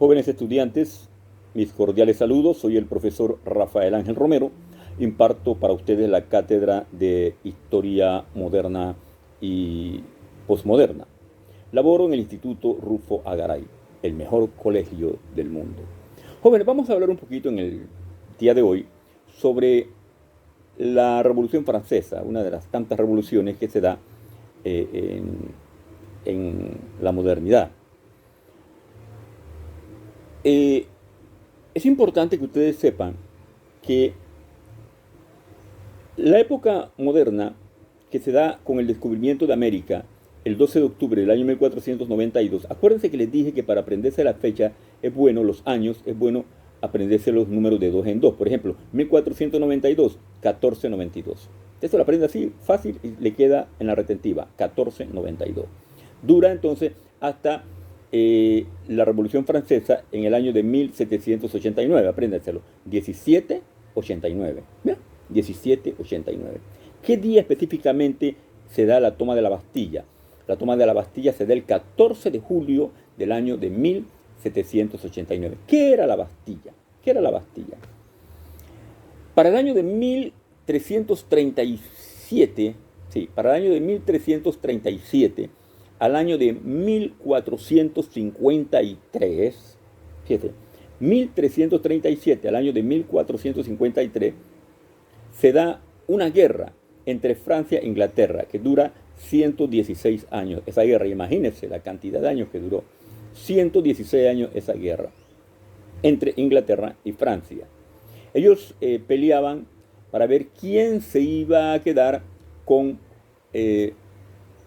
Jóvenes estudiantes, mis cordiales saludos. Soy el profesor Rafael Ángel Romero. Imparto para ustedes la cátedra de Historia Moderna y Postmoderna. Laboro en el Instituto Rufo Agaray, el mejor colegio del mundo. Jóvenes, vamos a hablar un poquito en el día de hoy sobre la Revolución Francesa, una de las tantas revoluciones que se da en la modernidad. Es importante que ustedes sepan que la época moderna que se da con el descubrimiento de América el 12 de octubre del año 1492, acuérdense que les dije que para aprenderse la fecha es bueno, los años, es bueno aprenderse los números de dos en dos. Por ejemplo, 1492, 1492. Esto lo aprende así fácil y le queda en la retentiva, 1492. Dura entonces hasta la Revolución Francesa en el año de 1789, apréndenselo, 1789. ¿Bien? 1789. ¿Qué día específicamente se da la toma de la Bastilla? La toma de la Bastilla se da el 14 de julio del año de 1789. ¿Qué era la Bastilla? ¿Qué era la Bastilla? Para el año de 1337, sí, para el año de 1337 al año de 1453, fíjate, 1337 al año de 1453, se da una guerra entre Francia e Inglaterra que dura 116 años. Esa guerra, imagínense la cantidad de años que duró. 116 años esa guerra entre Inglaterra y Francia. Ellos peleaban para ver quién se iba a quedar con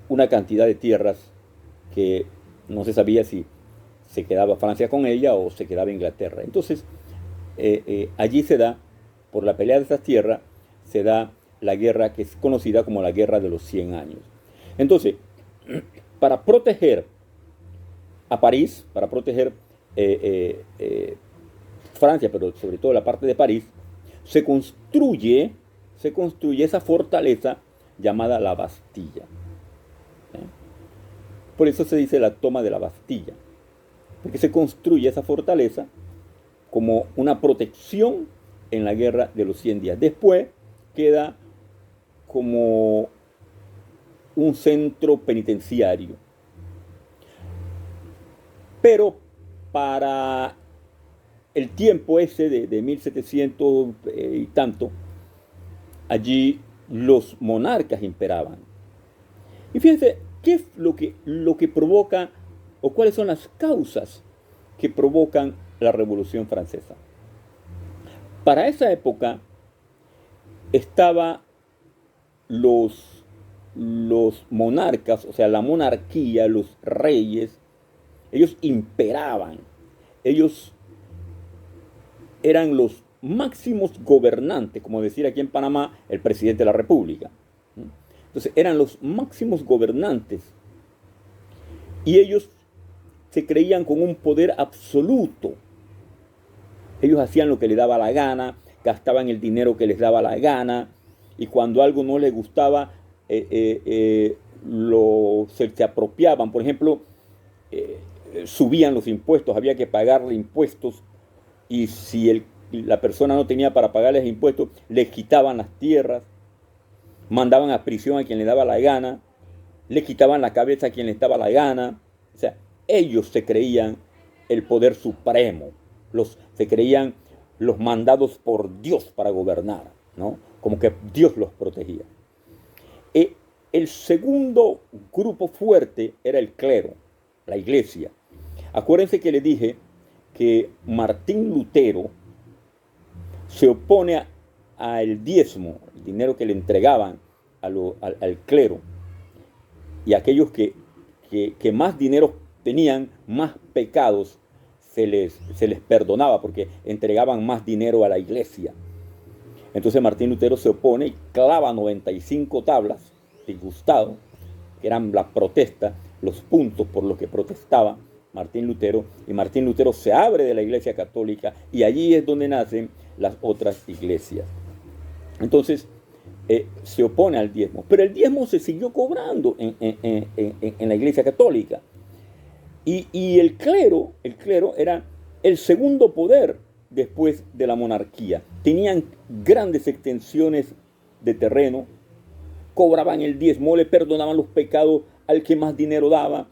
una cantidad de tierras que no se sabía si se quedaba Francia con ella o se quedaba Inglaterra. Entonces, allí se da, por la pelea de esas tierras, se da la guerra que es conocida como la Guerra de los 100 años. Entonces, para proteger a París, para proteger Francia, pero sobre todo la parte de París, se construye esa fortaleza llamada la Bastilla. Por eso se dice la toma de la Bastilla, porque se construye esa fortaleza como una protección en la Guerra de los 100 días. Después queda como un centro penitenciario. Pero para el tiempo ese de 1700 y tanto, allí los monarcas imperaban. Y fíjense, ¿qué es lo que provoca o cuáles son las causas que provocan la Revolución Francesa? Para esa época estaban los monarcas, o sea, la monarquía, los reyes, ellos imperaban, ellos eran los máximos gobernantes, como decir aquí en Panamá, el presidente de la República. Entonces, eran los máximos gobernantes y ellos se creían con un poder absoluto. Ellos hacían lo que les daba la gana, gastaban el dinero que les daba la gana, y cuando algo no les gustaba, se apropiaban. Por ejemplo, subían los impuestos, había que pagarle impuestos, y si la persona no tenía para pagarles impuestos, les quitaban las tierras, mandaban a prisión a quien le daba la gana, le quitaban la cabeza a quien les daba la gana. O sea, ellos se creían el poder supremo, se creían los mandados por Dios para gobernar, ¿no? Como que Dios los protegía. El segundo grupo fuerte era el clero, la iglesia. Acuérdense que les dije que Martín Lutero se opone al diezmo, el dinero que le entregaban al clero, y aquellos que más dinero tenían, más pecados se les perdonaba, porque entregaban más dinero a la iglesia. Entonces Martín Lutero se opone y clava 95 tablas, disgustado, que eran la protesta, los puntos por los que protestaba Martín Lutero, y Martín Lutero se abre de la iglesia católica, y allí es donde nacen las otras iglesias. Entonces, se opone al diezmo, pero el diezmo se siguió cobrando en la iglesia católica. Y el clero era el segundo poder después de la monarquía. Tenían grandes extensiones de terreno, cobraban el diezmo, le perdonaban los pecados al que más dinero daba.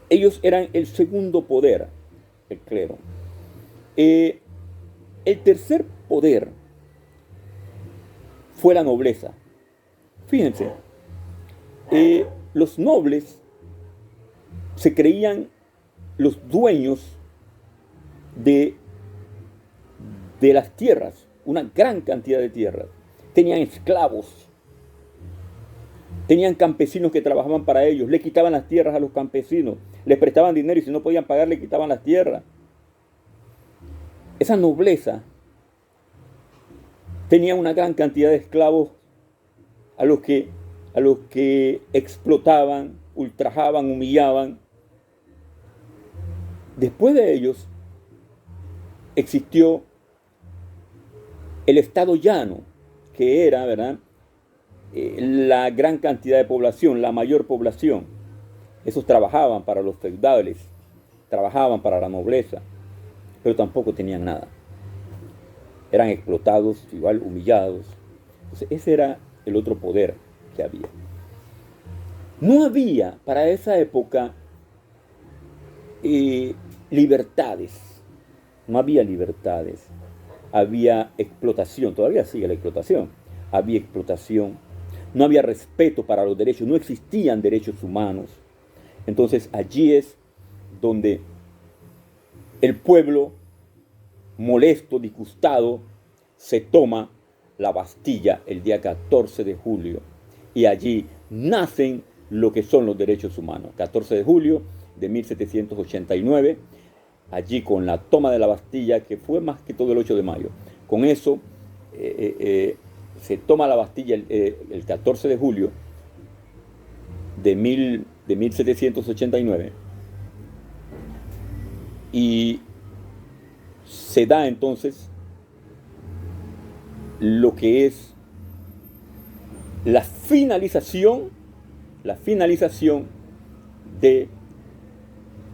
Ellos eran el segundo poder, el clero. El tercer poder fue la nobleza. Fíjense, los nobles se creían los dueños de las tierras, una gran cantidad de tierras. Tenían esclavos, tenían campesinos que trabajaban para ellos, le quitaban las tierras a los campesinos, les prestaban dinero y si no podían pagar le quitaban las tierras. Esa nobleza tenía una gran cantidad de esclavos a los que explotaban, ultrajaban, humillaban. Después de ellos existió el estado llano, que era, ¿verdad?, la gran cantidad de población, la mayor población. Esos trabajaban para los feudales, trabajaban para la nobleza, pero tampoco tenían nada. Eran explotados, igual humillados. Entonces, ese era el otro poder que había. No había para esa época libertades. No había libertades. Había explotación. Todavía sigue la explotación. Había explotación. No había respeto para los derechos. No existían derechos humanos. Entonces allí es donde el pueblo, molesto, disgustado, se toma la Bastilla el día 14 de julio. Y allí nacen lo que son los derechos humanos. 14 de julio de 1789, allí con la toma de la Bastilla, que fue más que todo el 8 de mayo. Con eso se toma la Bastilla el 14 de julio de 1789 y se da entonces lo que es la finalización de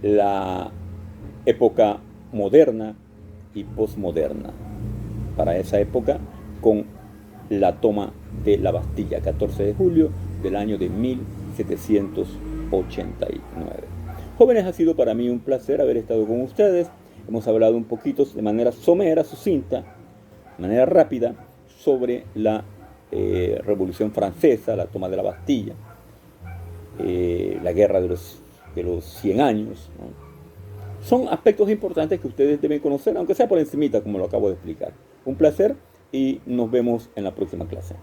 la época moderna y posmoderna. Para esa época, con la toma de la Bastilla, 14 de julio del año de 1789. Jóvenes, ha sido para mí un placer haber estado con ustedes. Hemos hablado un poquito de manera somera, sucinta, de manera rápida, sobre la Revolución Francesa, la toma de la Bastilla, la guerra de los 100 años, ¿no? Son aspectos importantes que ustedes deben conocer, aunque sea por encimita, como lo acabo de explicar. Un placer y nos vemos en la próxima clase.